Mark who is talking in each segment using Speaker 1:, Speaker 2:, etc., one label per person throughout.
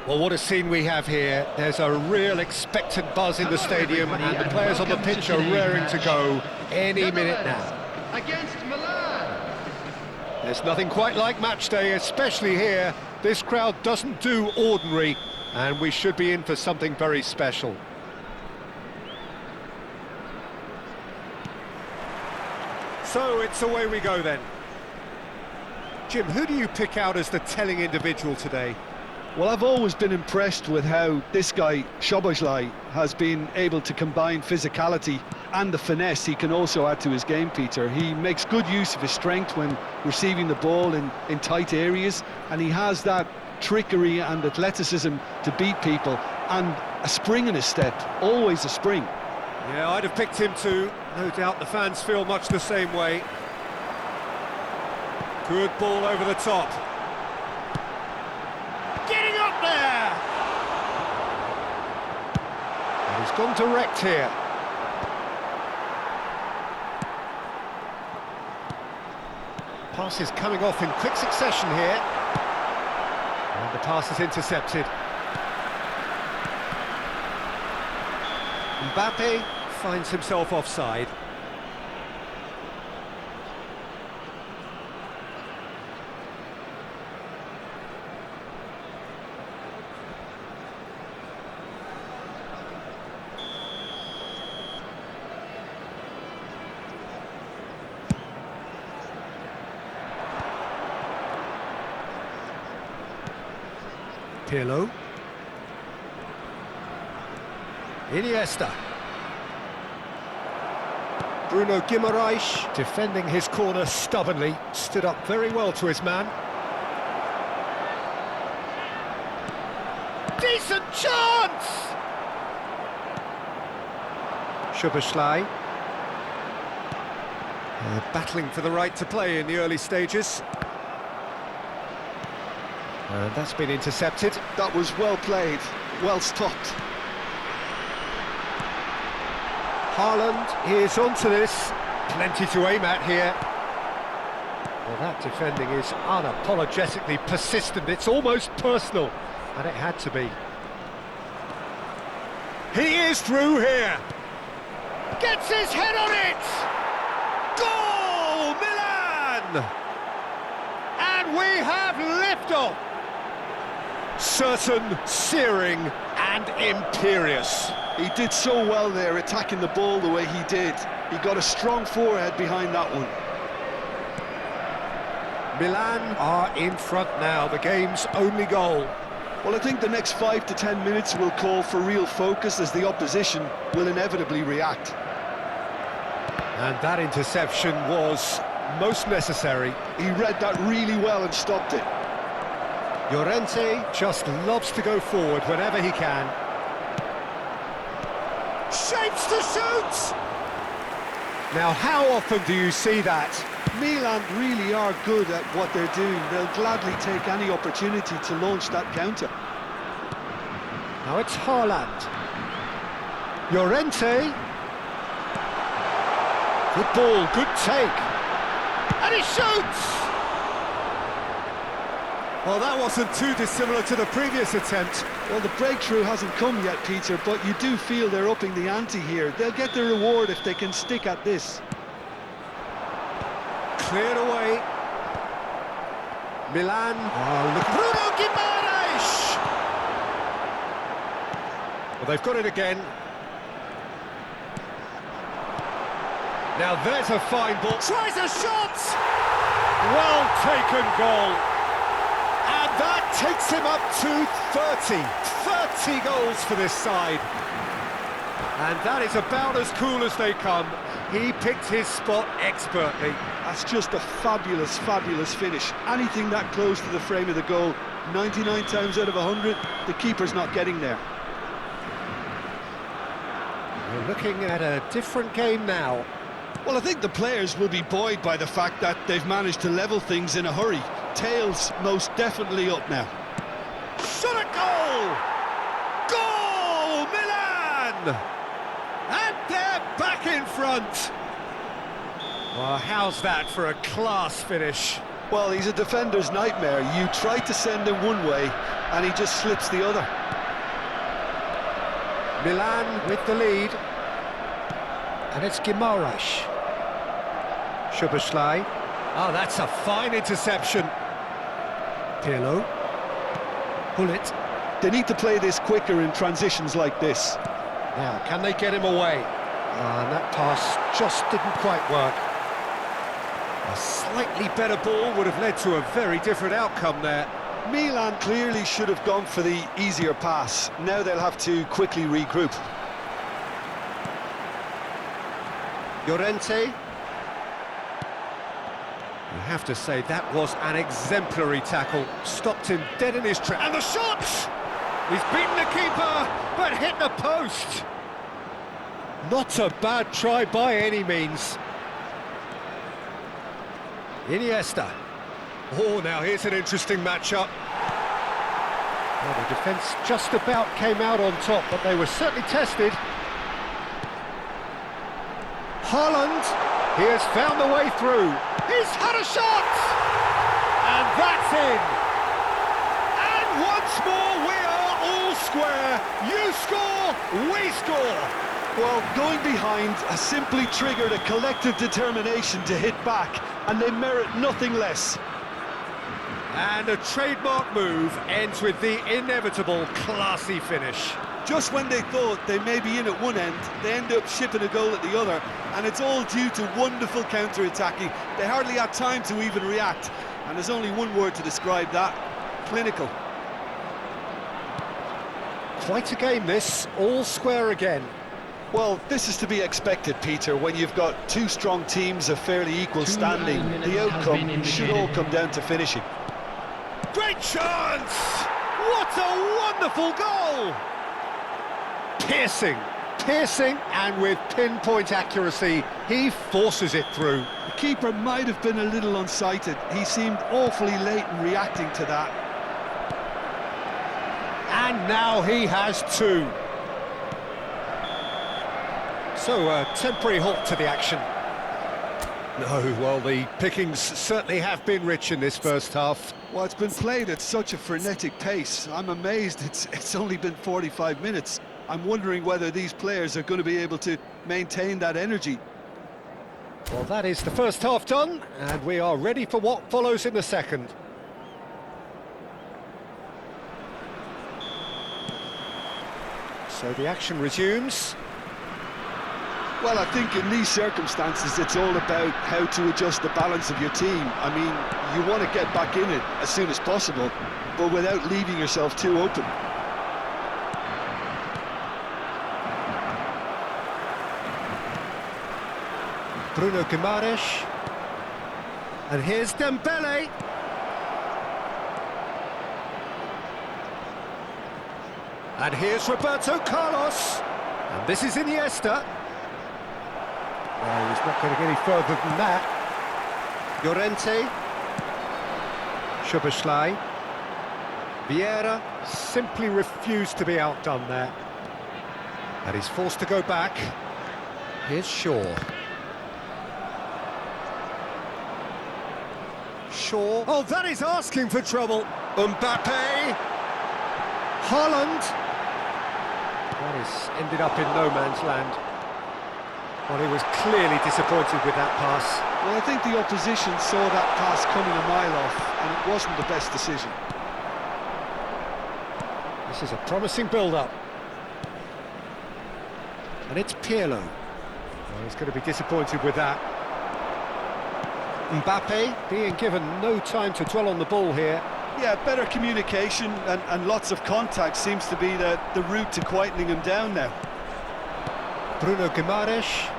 Speaker 1: Well, what a scene we have here. There's a real expectant buzz in the stadium, and the players on the pitch are raring to go any minute now.
Speaker 2: Against Milan.
Speaker 1: There's nothing quite like match day, especially here. This crowd doesn't do ordinary, and we should be in for something very special. So it's away we go then. Jim, who do you pick out as the telling individual today?
Speaker 3: Well, I've always been impressed with how this guy, Szoboszlai, has been able to combine physicality and the finesse he can also add to his game, Peter. He makes good use of his strength when receiving the ball in tight areas, and he has that trickery and athleticism to beat people, and a spring in his step, always a spring.
Speaker 1: Yeah, I'd have picked him too. No doubt the fans feel much the same way. Good ball over the top. Getting up there! And he's gone direct here. Passes coming off in quick succession here. And the pass is intercepted. Mbappe finds himself offside. Pirlo. Iniesta. Bruno Guimaraes, defending his corner stubbornly, stood up very well to his man. Decent chance! Szoboszlai. Battling for the right to play in the early stages. And that's been intercepted.
Speaker 3: That was well played, well stopped.
Speaker 1: Haaland is onto this. Plenty to aim at here. Well, that defending is unapologetically persistent. It's almost personal, and it had to be. He is through here. Gets his head on it. Goal, Milan! And we have liftoff. Certain, searing, and imperious.
Speaker 3: He did so well there, attacking the ball the way he did. He got a strong forehead behind that one.
Speaker 1: Milan are in front now, the game's only goal.
Speaker 3: Well, I think the next 5 to 10 minutes will call for real focus, as the opposition will inevitably react.
Speaker 1: And that interception was most necessary.
Speaker 3: He read that really well and stopped it.
Speaker 1: Llorente just loves to go forward whenever he can. Shapes to shoot! Now, how often do you see that?
Speaker 3: Milan really are good at what they're doing. They'll gladly take any opportunity to launch that counter.
Speaker 1: Now it's Haaland. Llorente. Good ball, good take. And he shoots! Well, that wasn't too dissimilar to the previous attempt.
Speaker 3: Well, the breakthrough hasn't come yet, Peter, but you do feel they're upping the ante here. They'll get their reward if they can stick at this.
Speaker 1: Cleared away. Milan. Oh, look. Bruno Guimaraes! Well, they've got it again. Now there's a fine ball. Tries a shot! Well taken goal. And that takes him up to 30 goals for this side. And that is about as cool as they come. He picked his spot expertly.
Speaker 3: That's just a fabulous, fabulous finish. Anything that close to the frame of the goal, 99 times out of 100, the keeper's not getting there.
Speaker 1: We're looking at a different game now.
Speaker 3: Well, I think the players will be buoyed by the fact that they've managed to level things in a hurry. Tails most definitely up now.
Speaker 1: Shot a goal! Goal, Milan! And they're back in front. Well, how's that for a class finish?
Speaker 3: Well, he's a defender's nightmare. You try to send him one way, and he just slips the other.
Speaker 1: Milan with the lead. And it's Guimaraes. Szoboszlai. Oh, that's a fine interception. Pirlo. Hullet.
Speaker 3: They need to play this quicker in transitions like this.
Speaker 1: Now, can they get him away? And that pass just didn't quite work. A slightly better ball would have led to a very different outcome there.
Speaker 3: Milan clearly should have gone for the easier pass. Now they'll have to quickly regroup.
Speaker 1: Llorente. You have to say that was an exemplary tackle. Stopped him dead in his tracks. And the shot! He's beaten the keeper, but hit the post. Not a bad try by any means. Iniesta. Oh, now here's an interesting matchup. Well, the defence just about came out on top, but they were certainly tested. Haaland, he has found the way through. He's had a shot! And that's in! And once more we are all square. You score, we score!
Speaker 3: Well, going behind has simply triggered a collective determination to hit back, and they merit nothing less.
Speaker 1: And a trademark move ends with the inevitable classy finish.
Speaker 3: Just when they thought they may be in at one end, they end up shipping a goal at the other, and it's all due to wonderful counter-attacking. They hardly had time to even react, and there's only one word to describe that: clinical.
Speaker 1: Quite a game this, all square again.
Speaker 3: Well, this is to be expected, Peter, when you've got two strong teams of fairly equal standing. The outcome should all come down to finishing.
Speaker 1: Great chance! What a wonderful goal! Piercing, and with pinpoint accuracy, he forces it through.
Speaker 3: The keeper might have been a little unsighted. He seemed awfully late in reacting to that.
Speaker 1: And now he has two. So, a temporary halt to the action. No, well, the pickings certainly have been rich in this first half.
Speaker 3: Well, it's been played at such a frenetic pace. I'm amazed it's only been 45 minutes. I'm wondering whether these players are going to be able to maintain that energy.
Speaker 1: Well, that is the first half done, and we are ready for what follows in the second. So the action resumes.
Speaker 3: Well, I think in these circumstances, it's all about how to adjust the balance of your team. I mean, you want to get back in it as soon as possible, but without leaving yourself too open.
Speaker 1: Bruno Guimaraes. And here's Dembele. And here's Roberto Carlos. And this is Iniesta. Well, he's not going to get any further than that. Llorente. Szoboszlai. Vieira simply refused to be outdone there. And he's forced to go back. Here's Shaw. Shaw. Oh, that is asking for trouble. Mbappe. Haaland. That has ended up in no man's land. Well, he was clearly disappointed with that pass.
Speaker 3: Well, I think the opposition saw that pass coming a mile off, and it wasn't the best decision.
Speaker 1: This is a promising build-up. And it's Pirlo. Well, he's going to be disappointed with that. Mbappe being given no time to dwell on the ball here.
Speaker 3: Yeah, better communication and lots of contact seems to be the route to quietening him down now.
Speaker 1: Bruno Guimaraes.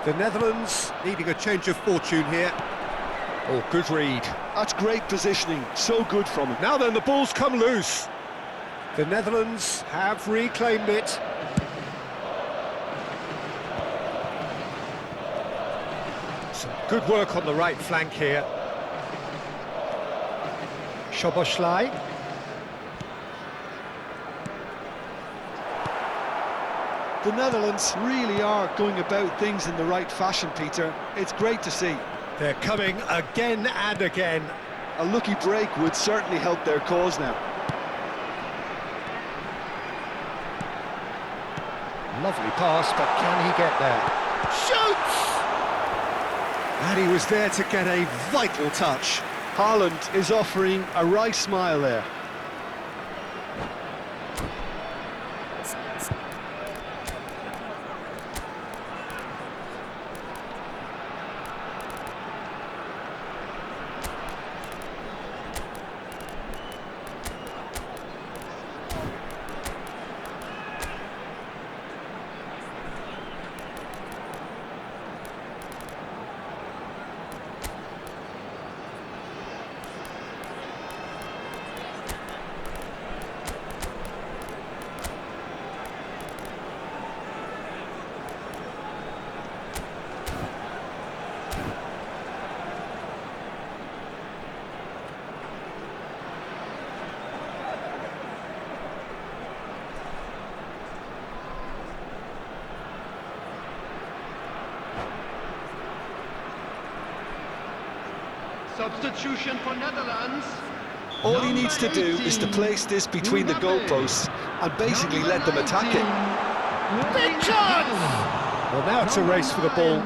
Speaker 1: The Netherlands needing a change of fortune here. Oh, good read.
Speaker 3: That's great positioning, so good from him.
Speaker 1: Now then, the ball's come loose. The Netherlands have reclaimed it. Some good work on the right flank here. Szoboszlai.
Speaker 3: The Netherlands really are going about things in the right fashion, Peter. It's great to see.
Speaker 1: They're coming again and again.
Speaker 3: A lucky break would certainly help their cause now.
Speaker 1: Lovely pass, but can he get there? Shoots! And he was there to get a vital touch.
Speaker 3: Haaland is offering a wry smile there.
Speaker 2: Substitution for Netherlands.
Speaker 3: All he needs to do is to place this between the goalposts and basically let them attack it.
Speaker 1: Big chance! Well, now it's a race for the ball.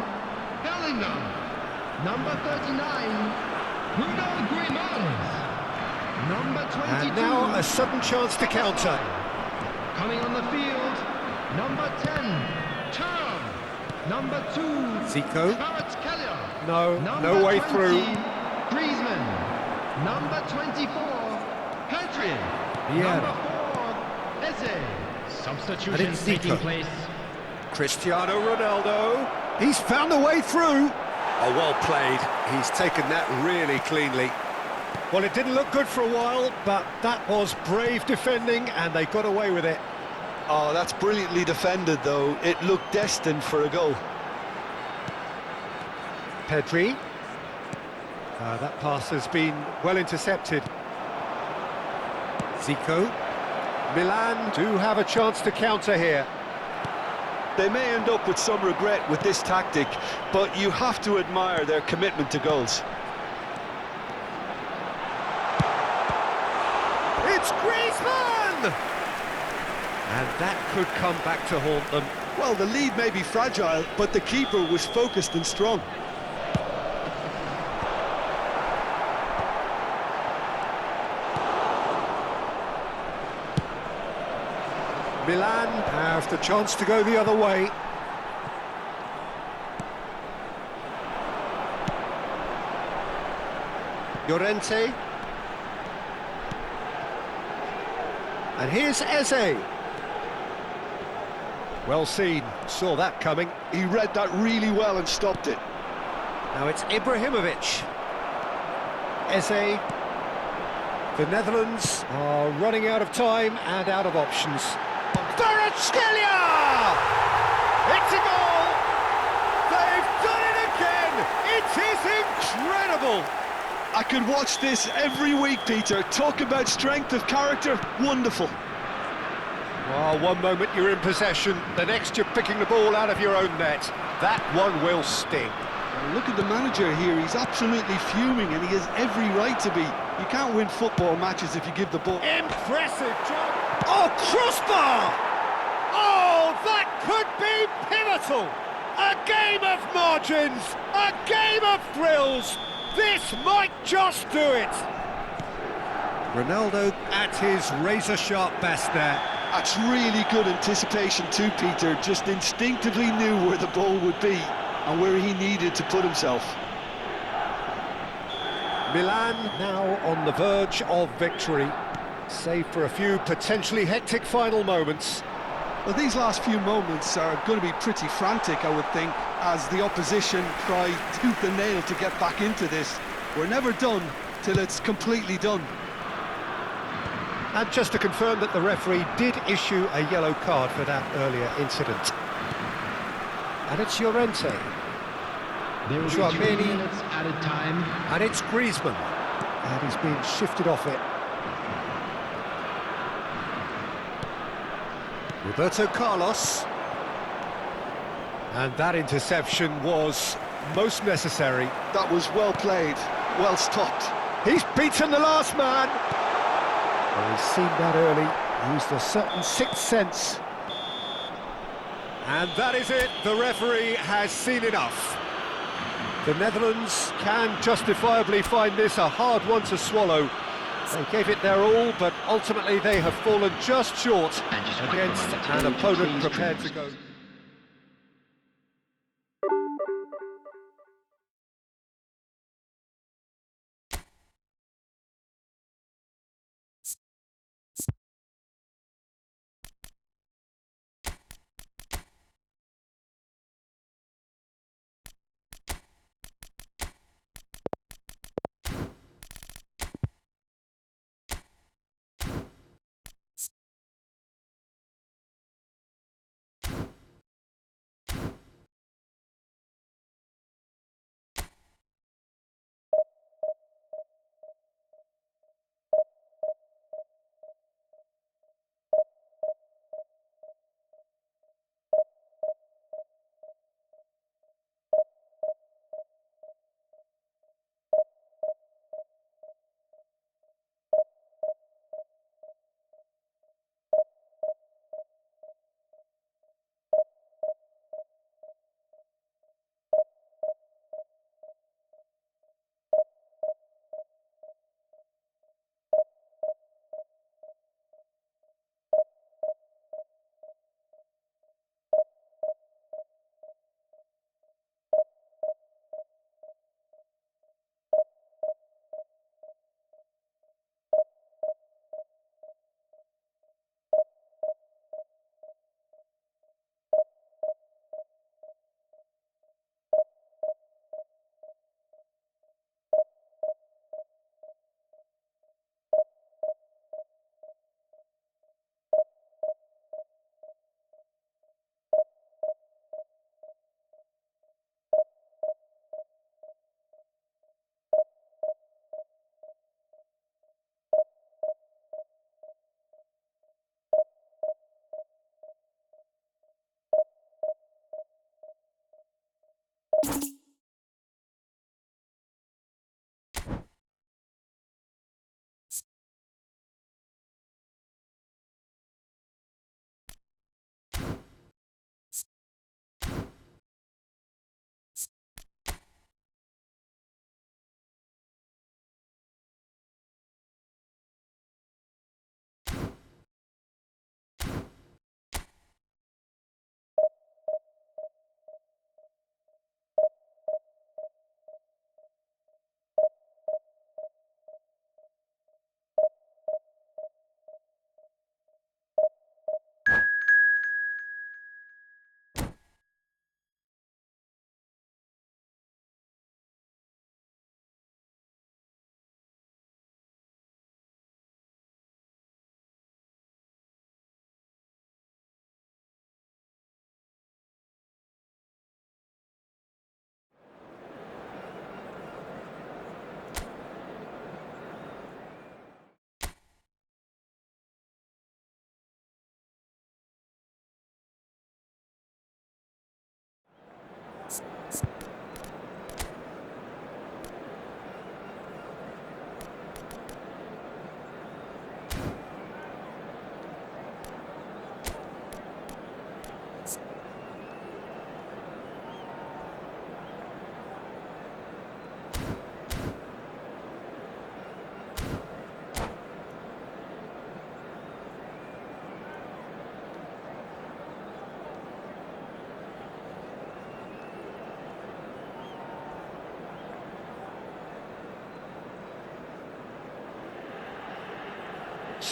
Speaker 2: Bellingham. Number 39. Bruno Grimaldi. Number 22.
Speaker 1: And now a sudden chance to counter.
Speaker 2: Coming on the field. Number 10. Thuram. Number 2.
Speaker 1: Zico.
Speaker 2: Kvaratskhelia.
Speaker 1: No,
Speaker 2: Number
Speaker 1: no way
Speaker 2: 20,
Speaker 1: through.
Speaker 2: Griezmann. Number 24. Petri.
Speaker 1: Yeah.
Speaker 2: Number 4. Eze. Substitution
Speaker 1: And it's
Speaker 2: taking
Speaker 1: Zico.
Speaker 2: place.
Speaker 1: Cristiano Ronaldo. He's found a way through. Oh, well played. He's taken that really cleanly. Well, it didn't look good for a while, but that was brave defending, and they got away with it.
Speaker 3: Oh, that's brilliantly defended, though. It looked destined for a goal.
Speaker 1: Pedri. That pass has been well intercepted. Zico. Milan do have a chance to counter here.
Speaker 3: They may end up with some regret with this tactic, but you have to admire their commitment to goals.
Speaker 1: It's Griezmann! And that could come back to haunt them.
Speaker 3: Well, the lead may be fragile, but the keeper was focused and strong.
Speaker 1: Milan have the chance to go the other way. Llorente. And here's Eze. Well seen, saw that coming.
Speaker 3: He read that really well and stopped it.
Speaker 1: Now it's Ibrahimovic. Eze. The Netherlands are running out of time and out of options. Kvaratskhelia! It's a goal! They've done it again! It is incredible!
Speaker 3: I could watch this every week, Peter. Talk about strength of character, wonderful.
Speaker 1: Well, one moment you're in possession, the next you're picking the ball out of your own net. That one will sting.
Speaker 3: Look at the manager here, he's absolutely fuming and he has every right to be. You can't win football matches if you give the ball...
Speaker 1: Impressive job! Oh, crossbar! Oh, that could be pivotal! A game of margins! A game of thrills! This might just do it! Ronaldo at his razor-sharp best there.
Speaker 3: That's really good anticipation too, Peter. Just instinctively knew where the ball would be and where he needed to put himself.
Speaker 1: Milan now on the verge of victory, save for a few potentially hectic final moments.
Speaker 3: Well, these last few moments are going to be pretty frantic, I would think, as the opposition try tooth and nail to get back into this. We're never done till it's completely done.
Speaker 1: And just to confirm that the referee did issue a yellow card for that earlier incident. And it's Llorente.
Speaker 2: There will be 3 minutes added time.
Speaker 1: And it's Griezmann. And he's been shifted off it. Roberto Carlos. And that interception was most necessary.
Speaker 3: That was well played, well stopped.
Speaker 1: He's beaten the last man. Well, he's seen that early, used a certain sixth sense. And that is it, the referee has seen enough. The Netherlands can justifiably find this a hard one to swallow. They gave it their all, but ultimately they have fallen just short against an opponent prepared to go.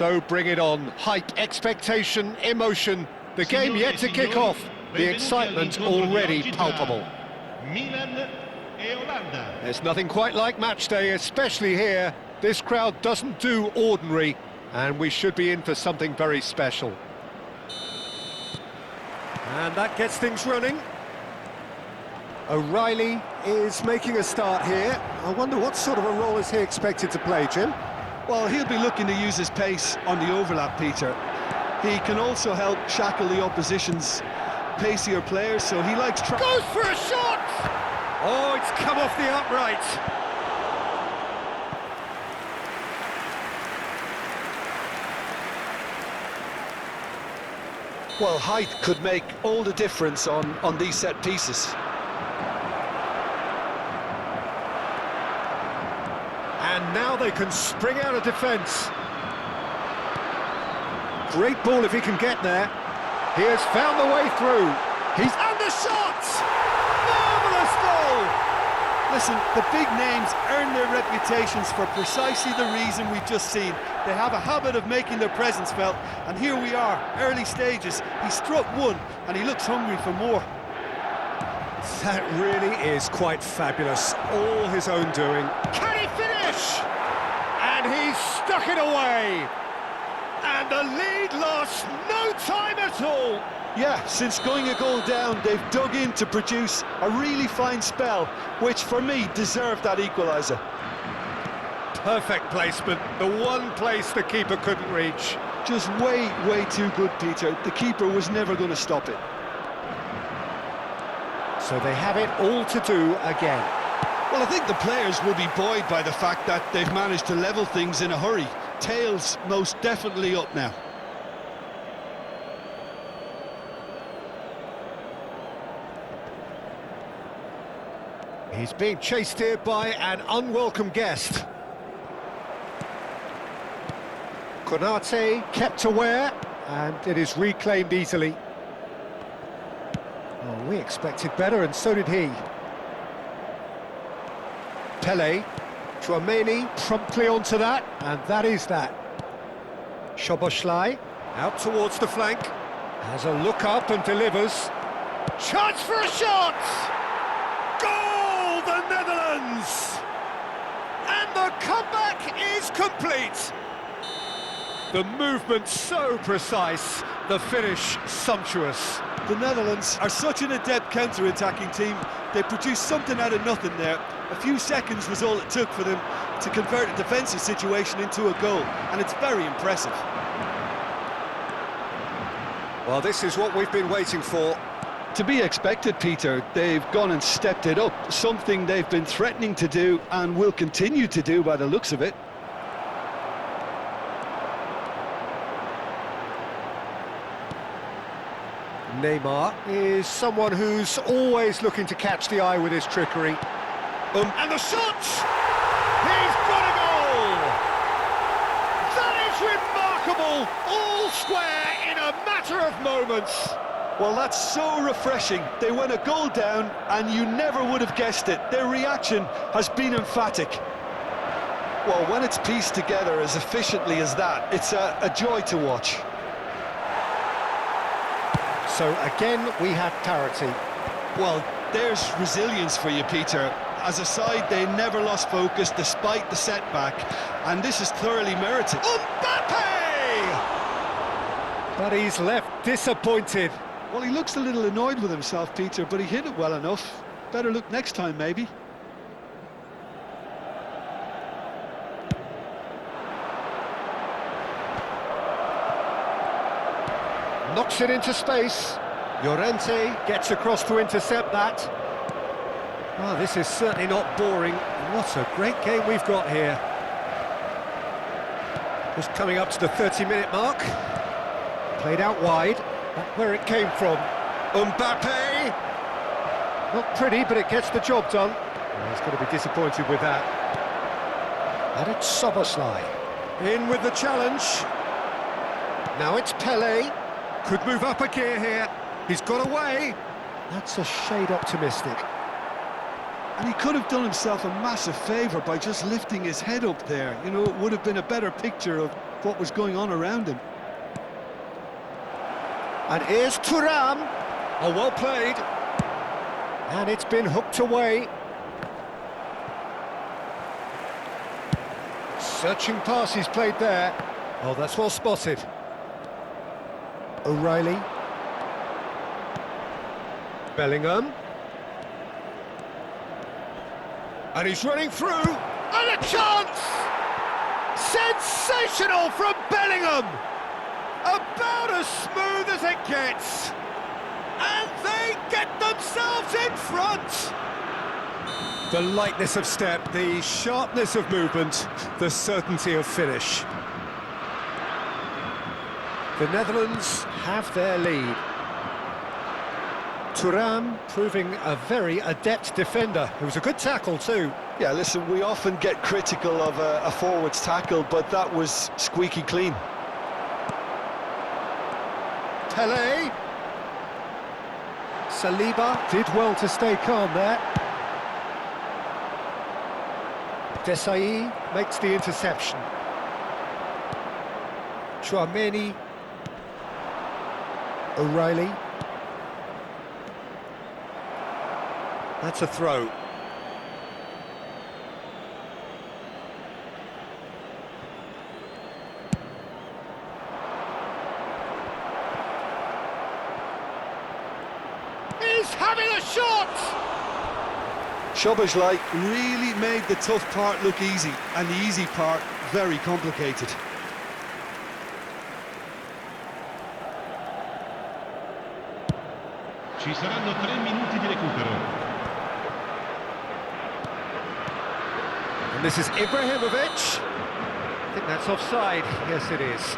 Speaker 1: So bring it on. Hype, expectation, emotion. The game yet to kick off. The excitement already palpable. There's nothing quite like match day, especially here. This crowd doesn't do ordinary, and we should be in for something very special. And that gets things running. O'Reilly is making a start here. I wonder what sort of a role is he expected to play, Jim?
Speaker 3: Well, he'll be looking to use his pace on the overlap, Peter. He can also help shackle the opposition's pacier players, so he likes...
Speaker 1: Goes for a shot! Oh, it's come off the upright.
Speaker 3: Well, height could make all the difference on these set pieces.
Speaker 1: And now they can spring out of defence. Great ball if he can get there. He has found the way through. He's under shot! Marvellous goal!
Speaker 3: Listen, the big names earn their reputations for precisely the reason we've just seen. They have a habit of making their presence felt, and here we are, early stages. He struck one, and he looks hungry for more.
Speaker 1: That really is quite fabulous. All his own doing. Can he finish? And he's stuck it away. And the lead lost no time at all.
Speaker 3: Yeah, since going a goal down, they've dug in to produce a really fine spell, which for me deserved that equaliser.
Speaker 1: Perfect placement, the one place the keeper couldn't reach.
Speaker 3: Just way too good, Peter. The keeper was never going to stop it.
Speaker 1: So they have it all to do again.
Speaker 3: Well, I think the players will be buoyed by the fact that they've managed to level things in a hurry. Tails most definitely up now.
Speaker 1: He's being chased here by an unwelcome guest. Konate kept aware, and it is reclaimed easily. Oh, we expected better, and so did he. Pele, Chouameni promptly onto that, and that is that. Szoboszlai out towards the flank, has a look up and delivers. Chance for a shot! Goal, the Netherlands! And the comeback is complete. The movement so precise, the finish sumptuous.
Speaker 3: The Netherlands are such an adept counter-attacking team. They produced something out of nothing there. A few seconds was all it took for them to convert a defensive situation into a goal, and it's very impressive.
Speaker 1: Well, this is what we've been waiting for.
Speaker 3: To be expected, Peter. They've gone and stepped it up, something they've been threatening to do and will continue to do by the looks of it.
Speaker 1: Neymar is someone who's always looking to catch the eye with his trickery. And the shot! He's got a goal! That is remarkable! All square in a matter of moments.
Speaker 3: Well, that's so refreshing. They went a goal down and you never would have guessed it. Their reaction has been emphatic. Well, when it's pieced together as efficiently as that, it's a joy to watch.
Speaker 1: So again, we have clarity.
Speaker 3: Well, there's resilience for you, Peter. As a side, they never lost focus despite the setback, and this is thoroughly merited.
Speaker 1: Mbappe! But he's left disappointed.
Speaker 3: Well, he looks a little annoyed with himself, Peter, but he hit it well enough. Better look next time, maybe.
Speaker 1: Knocks it into space. Llorente gets across to intercept that. Oh, this is certainly not boring. What a great game we've got here. Just coming up to the 30-minute mark. Played out wide. That's where it came from. Mbappe! Not pretty, but it gets the job done. Oh, he's going to be disappointed with that. And it's Szoboszlai. In with the challenge. Now it's Pele. Could move up a gear here. He's got away. That's a shade optimistic.
Speaker 3: And he could have done himself a massive favour by just lifting his head up there. You know, it would have been a better picture of what was going on around him.
Speaker 1: And here's Thuram. Oh, well played. And it's been hooked away. Searching pass he's played there. Oh, that's well spotted. O'Reilly. Bellingham. And he's running through. And a chance! Sensational from Bellingham! About as smooth as it gets. And they get themselves in front! The lightness of step, the sharpness of movement, the certainty of finish. The Netherlands have their lead. Thuram proving a very adept defender. It was a good tackle too.
Speaker 3: Yeah, listen, we often get critical of a forward's tackle, but that was squeaky clean.
Speaker 1: Pele. Saliba did well to stay calm there. Desai makes the interception. Chouameni. O'Reilly. That's a throw. He's having a shot!
Speaker 3: Szoboszlai really made the tough part look easy, and the easy part very complicated.
Speaker 2: Ci saranno 3 minuti di recupero.
Speaker 1: And this is Ibrahimovic. I think that's offside. Yes, it is.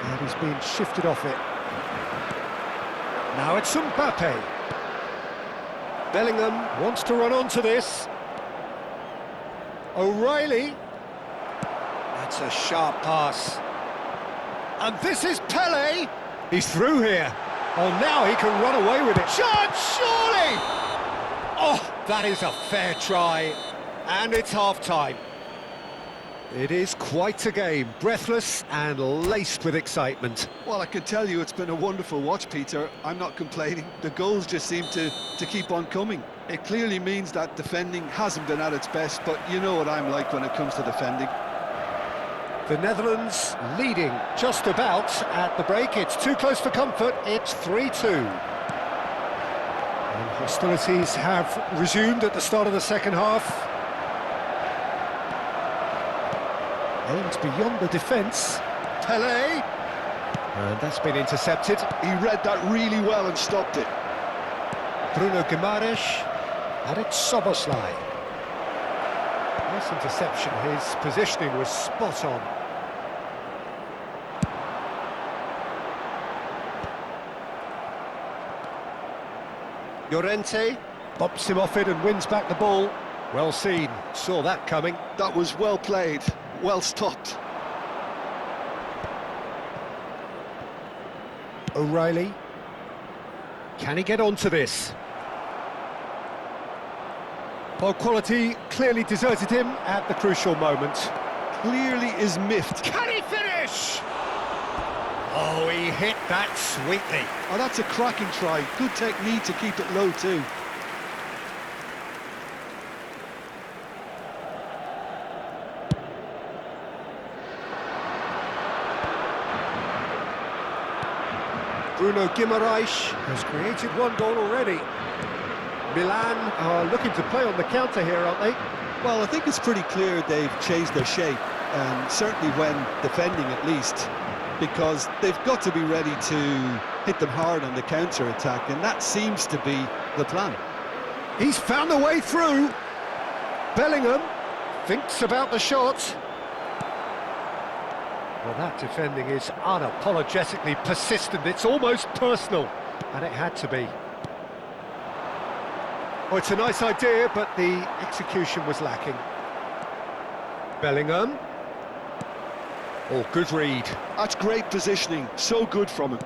Speaker 1: And he's been shifted off it. Now it's Mbappe. Bellingham wants to run onto this. O'Reilly. That's a sharp pass. And this is Pele. He's through here. Oh, now he can run away with it. Shot, surely! Oh, that is a fair try. And it's half-time. It is quite a game, breathless and laced with excitement.
Speaker 3: Well, I can tell you it's been a wonderful watch, Peter. I'm not complaining. The goals just seem to keep on coming. It clearly means that defending hasn't been at its best, but you know what I'm like when it comes to defending.
Speaker 1: The Netherlands leading just about at the break. It's too close for comfort. It's 3-2. And hostilities have resumed at the start of the second half. Aims beyond the defence. Pele. And that's been intercepted.
Speaker 3: He read that really well and stopped it.
Speaker 1: Bruno Guimaraes. And it's Szoboszlai. Nice interception. His positioning was spot on. Llorente bops him off it and wins back the ball. Well seen. Saw that coming.
Speaker 3: That was well played, well stopped.
Speaker 1: O'Reilly. Can he get onto this? Well, quality clearly deserted him at the crucial moment.
Speaker 3: Clearly is miffed.
Speaker 1: Can he finish? Oh, he hit that sweetly.
Speaker 3: Oh, that's a cracking try. Good technique to keep it low too. Bruno Guimaraes has created one goal already. Milan are looking to play on the counter here, aren't they? Well, I think it's pretty clear they've changed their shape, certainly when defending at least, because they've got to be ready to hit them hard on the counter-attack, and that seems to be the plan.
Speaker 1: He's found a way through. Bellingham thinks about the shot. Well, that defending is unapologetically persistent. It's almost personal, and it had to be. Oh, it's a nice idea, but the execution was lacking. Bellingham. Oh, good read.
Speaker 3: That's great positioning, so good from him.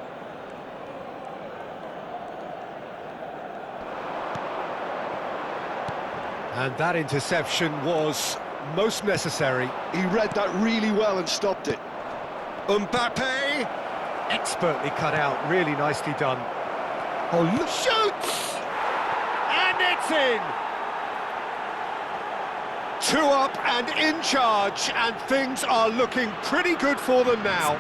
Speaker 1: And that interception was most necessary.
Speaker 3: He read that really well and stopped it.
Speaker 1: Mbappe, expertly cut out, really nicely done. Oh, look, shoots! And it's in! 2 up and in charge, and things are looking pretty good for them now.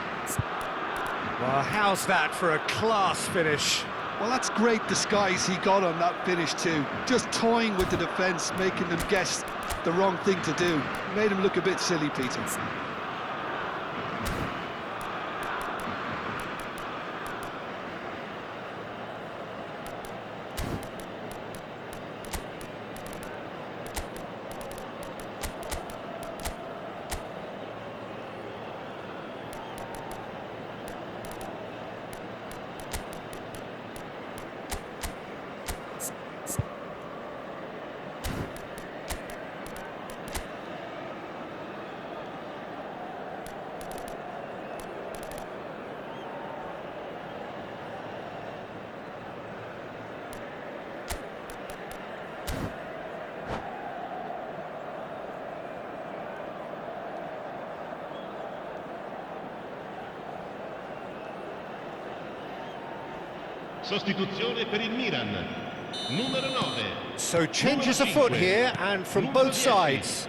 Speaker 1: Well, how's that for a class finish?
Speaker 3: Well, that's great disguise he got on that finish too. Just toying with the defence, making them guess the wrong thing to do. Made him look a bit silly, Peter.
Speaker 2: Sostituzione per il Milan. Numero 9.
Speaker 1: So changes afoot here, and from both sides.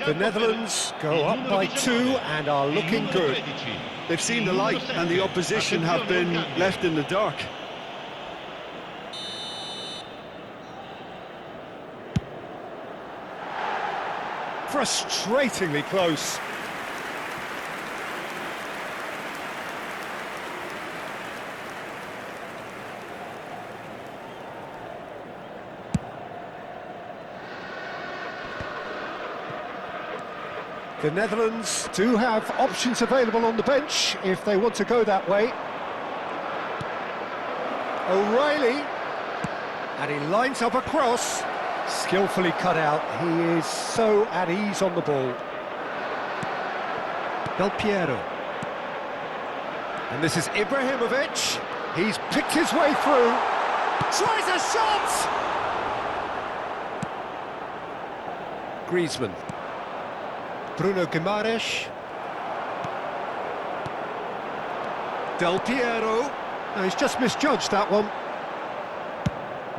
Speaker 1: The Netherlands go up by 2 and are looking good.
Speaker 3: They've seen the light and the opposition have been left in the dark.
Speaker 1: Frustratingly close. The Netherlands do have options available on the bench if they want to go that way. O'Reilly, and he lines up a cross. Skillfully cut out. He is so at ease on the ball. Del Piero. And this is Ibrahimovic. He's picked his way through. Tries a shot! Griezmann. Bruno Guimaraes. Del Piero. No, he's just misjudged that one.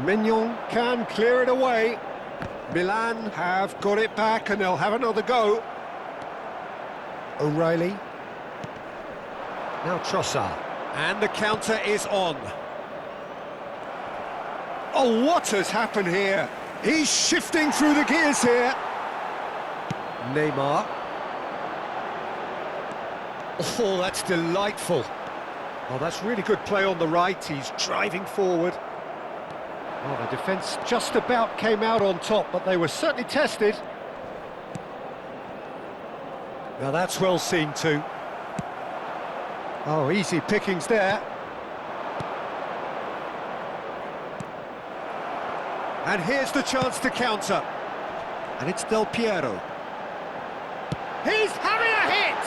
Speaker 1: Mignon can clear it away. Milan have got it back and they'll have another go. O'Reilly. Now Trossard. And the counter is on. Oh, what has happened here? He's shifting through the gears here. Neymar. Oh, that's delightful. Oh, that's really good play on the right. He's driving forward. Oh, the defence just about came out on top, but they were certainly tested. Now that's well seen too. Oh, easy pickings there. And here's the chance to counter. And it's Del Piero. He's having a hit!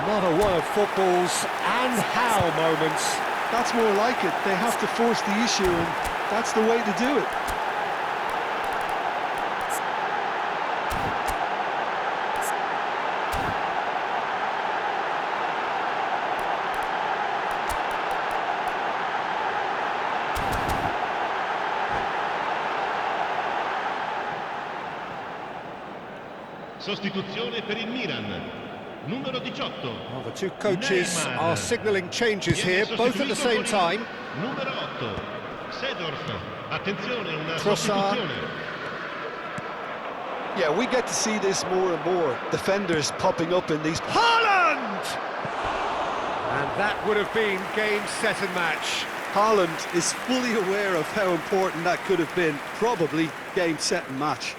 Speaker 1: Another one of football's and how moments.
Speaker 3: That's more like it. They have to force the issue, and that's the way to do it.
Speaker 2: Sostituzione per il Milan. Numero 18.
Speaker 1: Well, the two coaches are signalling changes here, both at the same time.
Speaker 2: Numero 8. Seedorf. Attenzione, una
Speaker 1: Trossard.
Speaker 2: sostituzione.
Speaker 3: Yeah, we get to see this more and more. Defenders popping up in these...
Speaker 1: Haaland! And that would have been game, set and match.
Speaker 3: Haaland is fully aware of how important that could have been. Probably game, set and match.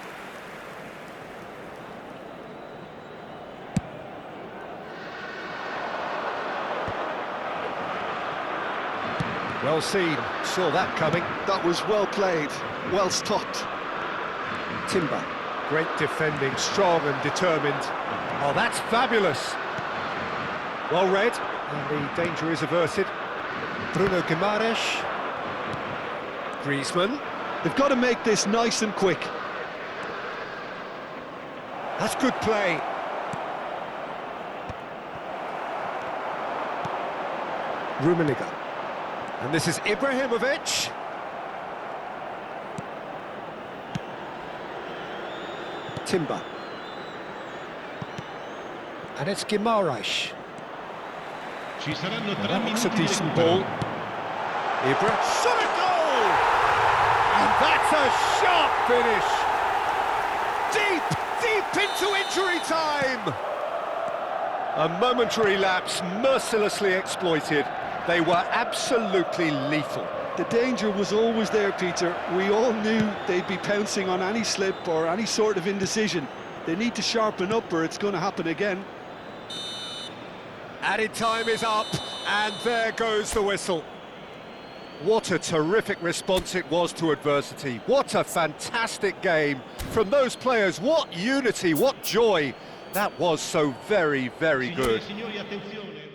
Speaker 1: Well seen, saw that coming.
Speaker 3: That was well played, well stopped.
Speaker 1: Timber, great defending, strong and determined. Oh, that's fabulous. Well read, and the danger is averted. Bruno Guimaraes. Griezmann.
Speaker 3: They've got to make this nice and quick.
Speaker 1: That's good play. Rummenigge. And this is Ibrahimovic. Timber. And it's Guimaraes.
Speaker 2: Ci saranno 3
Speaker 1: That's a
Speaker 2: minuti di
Speaker 1: decent
Speaker 2: recupero.
Speaker 1: ball. Ibra. Shot a goal! And that's a sharp finish. Deep into injury time. A momentary lapse mercilessly exploited. They were absolutely lethal.
Speaker 3: The danger was always there, Peter. We all knew they'd be pouncing on any slip or any sort of indecision. They need to sharpen up or it's going to happen again.
Speaker 1: Added time is up, and there goes the whistle. What a terrific response it was to adversity. What a fantastic game from those players. What unity, what joy. That was so very, very
Speaker 2: Signore e
Speaker 1: good.
Speaker 2: signori, attenzione.